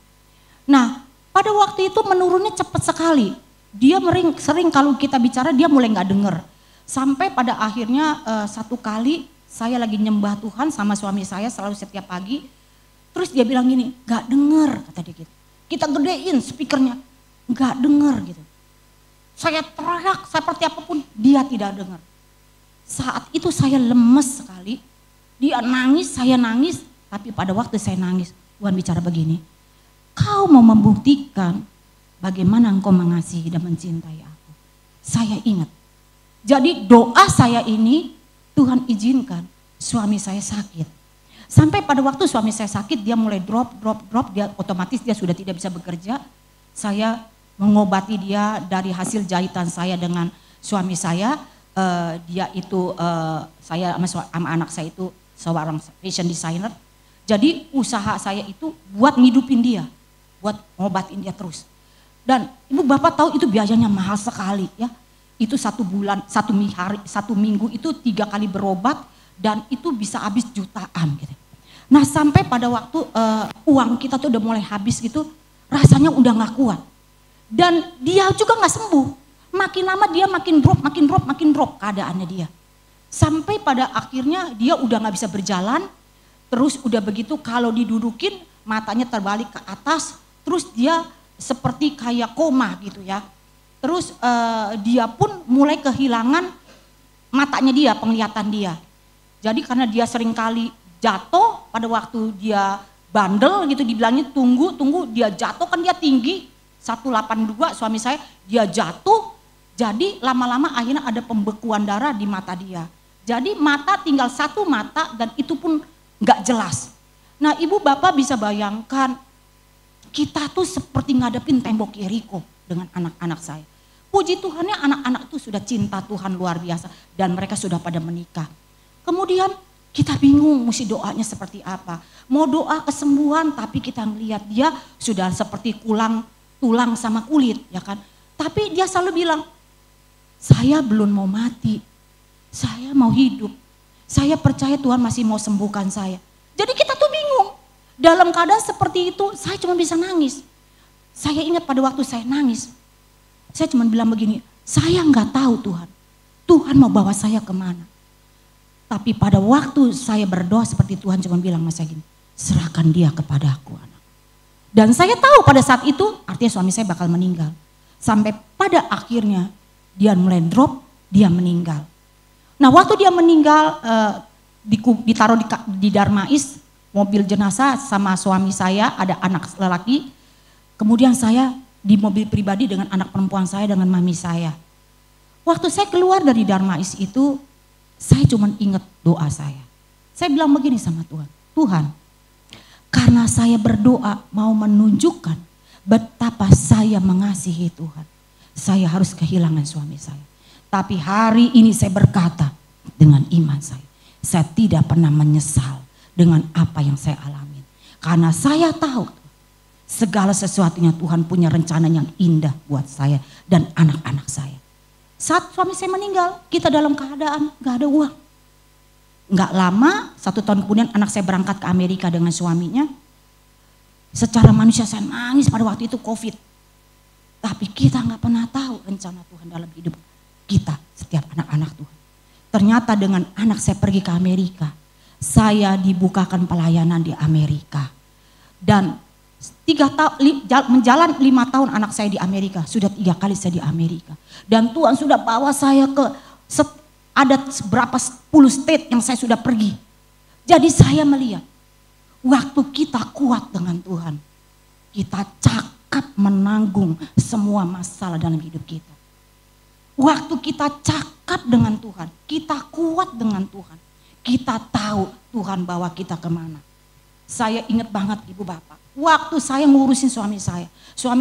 Nah pada waktu itu menurunnya cepat sekali. Dia sering kalau kita bicara dia mulai gak denger. Sampai pada akhirnya satu kali saya lagi nyembah Tuhan sama suami saya selalu setiap pagi. Terus dia bilang gini, gak denger kata dia gitu. Kita gedein speakernya, gak denger gitu. Saya teriak seperti apapun, dia tidak dengar. Saat itu saya lemes sekali, dia nangis, saya nangis. Tapi pada waktu saya nangis, Tuhan bicara begini, kau mau membuktikan bagaimana engkau mengasihi dan mencintai aku. Saya ingat, Jadi doa saya ini Tuhan izinkan suami saya sakit. Sampai pada waktu suami saya sakit dia mulai drop, dia otomatis dia sudah tidak bisa bekerja. Saya mengobati dia dari hasil jahitan saya dengan suami saya. Dia itu saya sama anak saya itu seorang fashion designer. Jadi usaha saya itu buat ngidupin dia, buat ngobatin dia terus. Dan ibu bapak tahu itu biayanya mahal sekali ya. Itu 1 bulan, 1 minggu itu 3 kali berobat dan itu bisa habis jutaan gitu. Nah sampai pada waktu uang kita tuh udah mulai habis gitu, rasanya udah gak kuat. Dan dia juga gak sembuh. Makin lama dia makin drop keadaannya dia. Sampai pada akhirnya dia udah gak bisa berjalan, terus udah begitu kalau didudukin matanya terbalik ke atas, terus dia seperti kayak koma gitu ya. Terus dia pun mulai kehilangan matanya dia, penglihatan dia. Jadi karena dia seringkali jatuh pada waktu dia bandel gitu dibilangnya tunggu dia jatuh kan dia tinggi 182 suami saya dia jatuh. Jadi lama-lama akhirnya ada pembekuan darah di mata dia. Jadi mata tinggal 1 mata dan itu pun gak jelas. Nah ibu bapak bisa bayangkan kita tuh seperti ngadepin tembok Yeriko dengan anak-anak saya. Puji Tuhannya anak-anak itu sudah cinta Tuhan luar biasa dan mereka sudah pada menikah. Kemudian kita bingung mesti doanya seperti apa. Mau doa kesembuhan tapi kita ngelihat dia sudah seperti tulang sama kulit ya kan. Tapi dia selalu bilang, saya belum mau mati, saya mau hidup. Saya percaya Tuhan masih mau sembuhkan saya. Jadi kita tuh bingung. Dalam keadaan seperti itu saya cuma bisa nangis. Saya ingat pada waktu saya nangis. Saya cuma bilang begini, saya nggak tahu Tuhan. Tuhan mau bawa saya kemana. Tapi pada waktu saya berdoa seperti Tuhan cuma bilang mas saya gini, serahkan dia kepada aku anak. Dan saya tahu pada saat itu artinya suami saya bakal meninggal. Sampai pada akhirnya dia mulai drop, dia meninggal. Nah waktu dia meninggal ditaruh di Darmais, mobil jenazah sama suami saya, ada anak lelaki. Kemudian saya di mobil pribadi dengan anak perempuan saya dengan mami saya. Waktu saya keluar dari Darmais itu, saya cuma ingat doa saya. Saya bilang begini sama Tuhan, Tuhan karena saya berdoa mau menunjukkan betapa saya mengasihi Tuhan. Saya harus kehilangan suami saya. Tapi hari ini saya berkata dengan iman saya tidak pernah menyesal dengan apa yang saya alami. Karena saya tahu segala sesuatunya Tuhan punya rencana yang indah buat saya dan anak-anak saya. Saat suami saya meninggal, kita dalam keadaan gak ada uang. Gak lama, 1 tahun kemudian anak saya berangkat ke Amerika dengan suaminya. Secara manusia saya nangis pada waktu itu COVID. Tapi kita gak pernah tahu rencana Tuhan dalam hidup kita, setiap anak-anak Tuhan. Ternyata dengan anak saya pergi ke Amerika, saya dibukakan pelayanan di Amerika. Dan menjalan 5 tahun anak saya di Amerika, sudah 3 kali saya di Amerika. Dan Tuhan sudah bawa saya ke ada berapa 10 state yang saya sudah pergi. Jadi saya melihat waktu kita kuat dengan Tuhan, kita cakap menanggung semua masalah dalam hidup kita. Waktu kita cakap dengan Tuhan, kita kuat dengan Tuhan, kita tahu Tuhan bawa kita kemana. Saya ingat banget ibu bapak, waktu saya ngurusin suami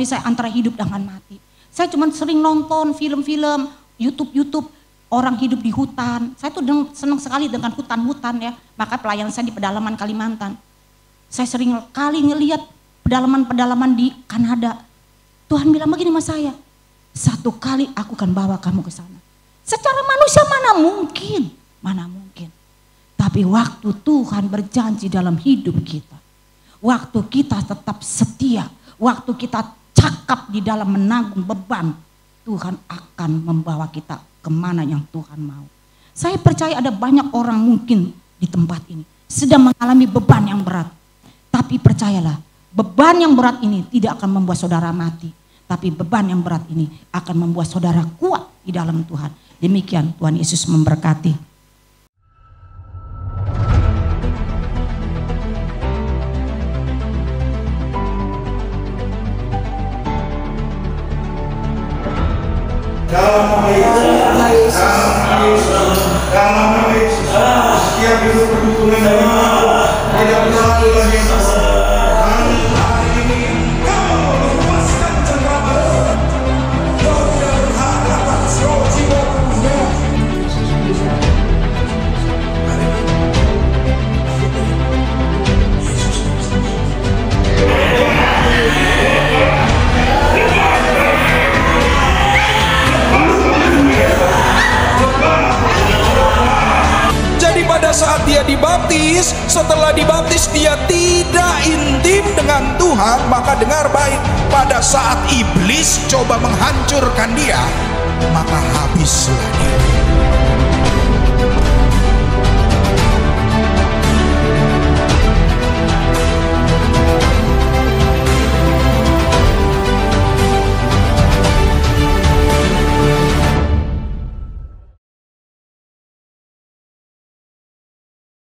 saya antara hidup dengan mati. Saya cuma sering nonton film-film, YouTube orang hidup di hutan. Saya tuh senang sekali dengan hutan-hutan ya, maka pelayanan saya di pedalaman Kalimantan. Saya sering kali ngelihat pedalaman-pedalaman di Kanada. Tuhan bilang begini sama saya, 1 kali aku akan bawa kamu ke sana. Secara manusia mana mungkin. Tapi waktu Tuhan berjanji dalam hidup kita, waktu kita tetap setia, waktu kita cakap di dalam menanggung beban, Tuhan akan membawa kita kemana yang Tuhan mau. Saya percaya ada banyak orang mungkin di tempat ini sedang mengalami beban yang berat. Tapi percayalah, beban yang berat ini tidak akan membuat saudara mati. Tapi beban yang berat ini akan membuat saudara kuat di dalam Tuhan. Demikian Tuhan Yesus memberkati. Shalom, Dalam nama Yesus, setiap hidup perdukunan dari Tuhan tidak berlaku lagi. Hari ini kau lepaskan cengkraman. Kau tidak berhak atas roh jiwa tubuhnya. Pada saat dia dibaptis, setelah dibaptis dia tidak intim dengan Tuhan. Maka dengar baik, pada saat iblis coba menghancurkan dia, maka habislah dia.